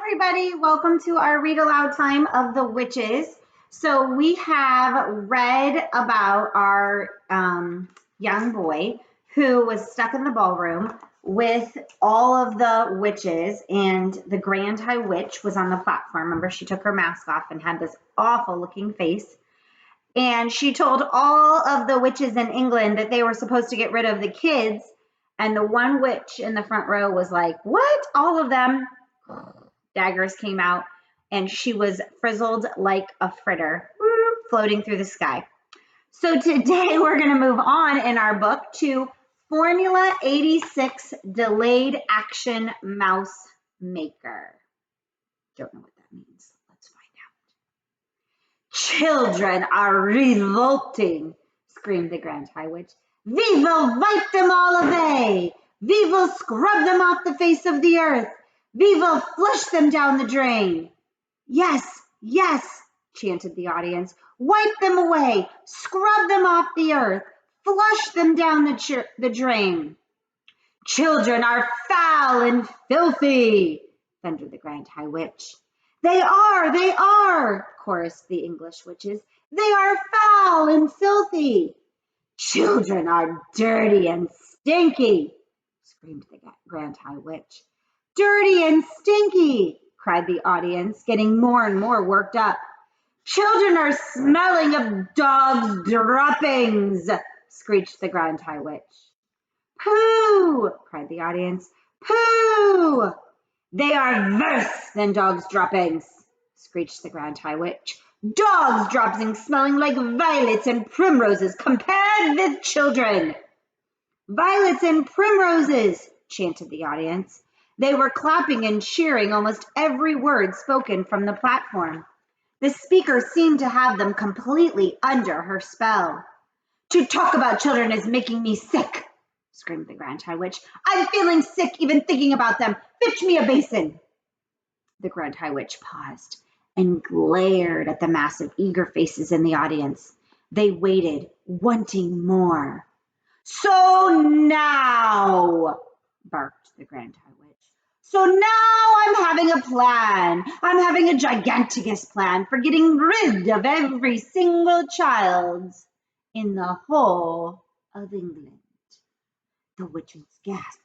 everybody. Welcome to our read aloud time of the witches. So we have read about our young boy who was stuck in the ballroom with all of the witches, and the Grand High Witch was on the platform. Remember, she took her mask off and had this awful looking face. And she told all of the witches in England that they were supposed to get rid of the kids. And the one witch in the front row was like, "What? All of them?" Daggers came out, and she was frizzled like a fritter floating through the sky. So today we're going to move on in our book to Formula 86 Delayed Action Mouse Maker. Don't know what that means. Let's find out. "Children are revolting," screamed the Grand High Witch. "We will wipe them all away. We will scrub them off the face of the earth. We will flush them down the drain." "Yes, yes," chanted the audience. "Wipe them away, scrub them off the earth, flush them down the drain." "Children are foul and filthy," thundered the Grand High Witch. They are," chorused the English witches. "They are foul and filthy." "Children are dirty and stinky," screamed the Grand High Witch. "Dirty and stinky," cried the audience, getting more and more worked up. "Children are smelling of dogs' droppings," screeched the Grand High Witch. "Pooh!" cried the audience. "Pooh!" "They are worse than dogs' droppings," screeched the Grand High Witch. "Dogs' droppings smelling like violets and primroses compared with children." "Violets and primroses," chanted the audience. They were clapping and cheering almost every word spoken from the platform. The speaker seemed to have them completely under her spell. "To talk about children is making me sick," screamed the Grand High Witch. "I'm feeling sick even thinking about them. Fetch me a basin." The Grand High Witch paused and glared at the mass of eager faces in the audience. They waited, wanting more. "So now," barked the Grand High Witch. "So now I'm having a plan. I'm having a gigantic plan for getting rid of every single child in the whole of England." The witches gasped.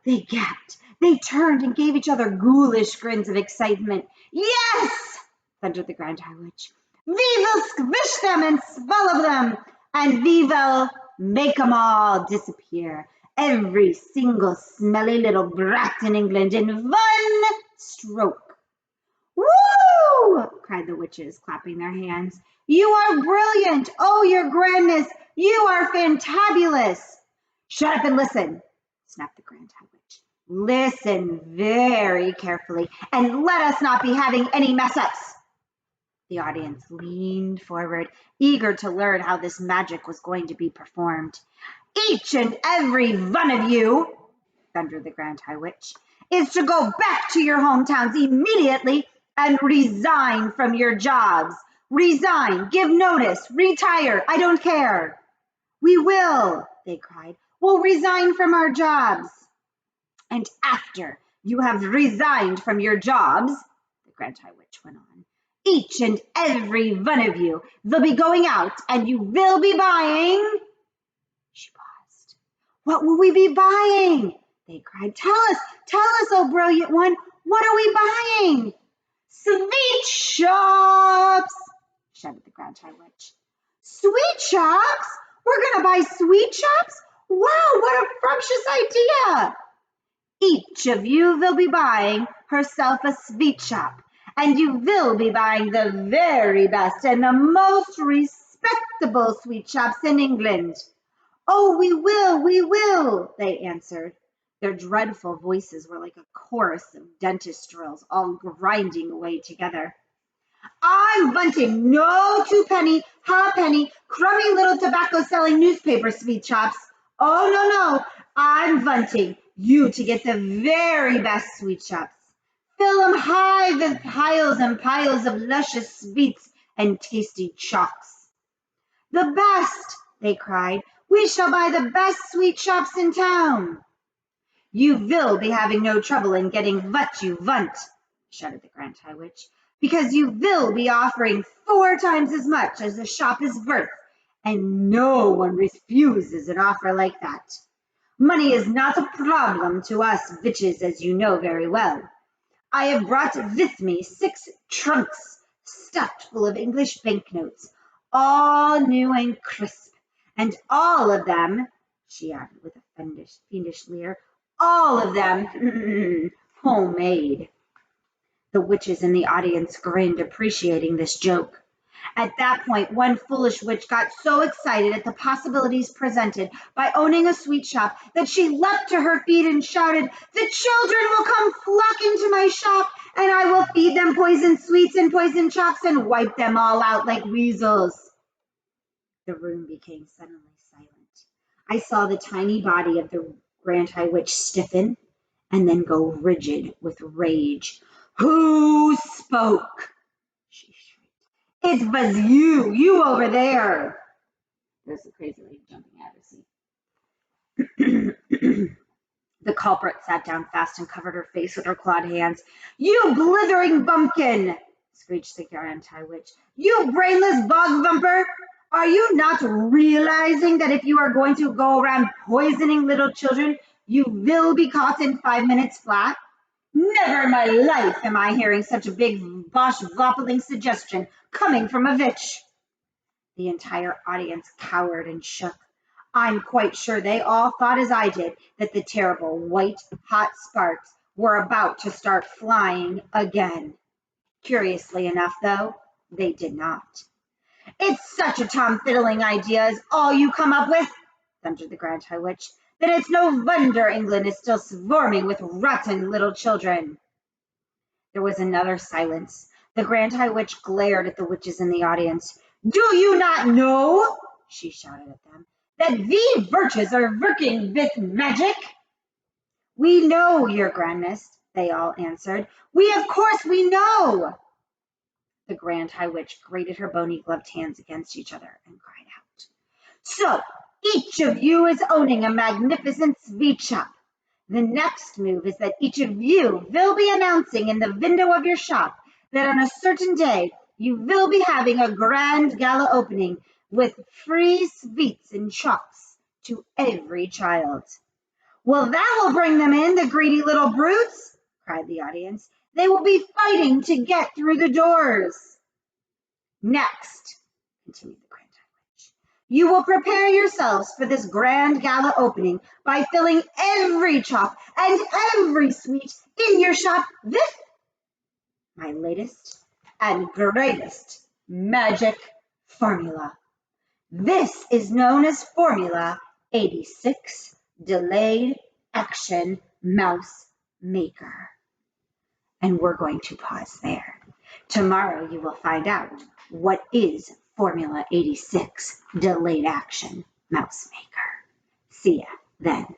They gasped. They turned and gave each other ghoulish grins of excitement. "Yes!" thundered the Grand High Witch. "We will squish them and swallow them, and we will make them all disappear. Every single smelly little brat in England in one stroke." "Woo!" cried the witches, clapping their hands. "You are brilliant! Oh, your grandness! You are fantabulous!" "Shut up and listen," snapped the Grand High Witch. "Listen very carefully, and let us not be having any mess-ups." The audience leaned forward, eager to learn how this magic was going to be performed. "Each and every one of you," thundered the Grand High Witch, "is to go back to your hometowns immediately and resign from your jobs. Resign, give notice, retire, I don't care." "We will," they cried. "We'll resign from our jobs." "And after you have resigned from your jobs," the Grand High Witch went on, "each and every one of you will be going out and you will be buying—" She paused. "What will we be buying?" they cried. Tell us, oh brilliant one, what are we buying?" "Sweet shops," shouted the Grand High Witch. "Sweet shops? We're going to buy sweet shops? Wow, what a frumpious idea!" "Each of you will be buying herself a sweet shop, and you will be buying the very best and the most respectable sweet shops in England." "Oh, we will," they answered. Their dreadful voices were like a chorus of dentist drills, all grinding away together. "I'm wanting no twopenny, halfpenny, crummy little tobacco-selling newspaper sweet shops. Oh, no, I'm wanting you to get the very best sweet shops. Fill them high with piles and piles of luscious sweets and tasty chalks." "The best," they cried. "We shall buy the best sweet shops in town." "You will be having no trouble in getting what you want," shouted the Grand High Witch, because you will be offering 4 times as much as the shop is worth, and no one refuses an offer like that. Money is not a problem to us witches, as you know very well. I have brought with me 6 trunks stuffed full of English banknotes, all new and crisp, and all of them, she added with a fiendish leer, all of them homemade. The witches in the audience grinned, appreciating this joke. At that point, one foolish witch got so excited at the possibilities presented by owning a sweet shop that she leapt to her feet and shouted, "The children will come flocking to my shop, and I will feed them poisoned sweets and poisoned chalks and wipe them all out like weasels." The room became suddenly silent. I saw the tiny body of the Grand High Witch stiffen and then go rigid with rage. "Who spoke?" she shrieked. "It was you over there." There's a crazy lady jumping out of the seat. The culprit sat down fast and covered her face with her clawed hands. "You blithering bumpkin!" screeched the Grand High Witch. "You brainless bog bumper! Are you not realizing that if you are going to go around poisoning little children, you will be caught in 5 minutes flat? Never in my life am I hearing such a big bosh-voppling suggestion coming from a witch." The entire audience cowered and shook. I'm quite sure they all thought as I did, that the terrible white-hot sparks were about to start flying again. Curiously enough, though, they did not. "It's such a tom-fiddling idea is all you come up with," thundered the Grand High Witch, "that it's no wonder England is still swarming with rotten little children." There was another silence. The Grand High Witch glared at the witches in the audience. "Do you not know," she shouted at them, "that we witches are working with magic?" "We know, your grandness," they all answered. Of course we know." The Grand High Witch grated her bony gloved hands against each other and cried out, "So each of you is owning a magnificent sweet shop. The next move is that each of you will be announcing in the window of your shop that on a certain day you will be having a grand gala opening with free sweets and chalks to every child." "Well, that will bring them in, the greedy little brutes!" cried the audience. "They will be fighting to get through the doors." "Next," continued the Grand High Witch, "you will prepare yourselves for this grand gala opening by filling every chalk and every sweet in your shop with my latest and greatest magic formula. This is known as Formula 86 Delayed Action Mouse Maker." And we're going to pause there. Tomorrow you will find out what is Formula 86 Delayed Action Mouse Maker. See ya then.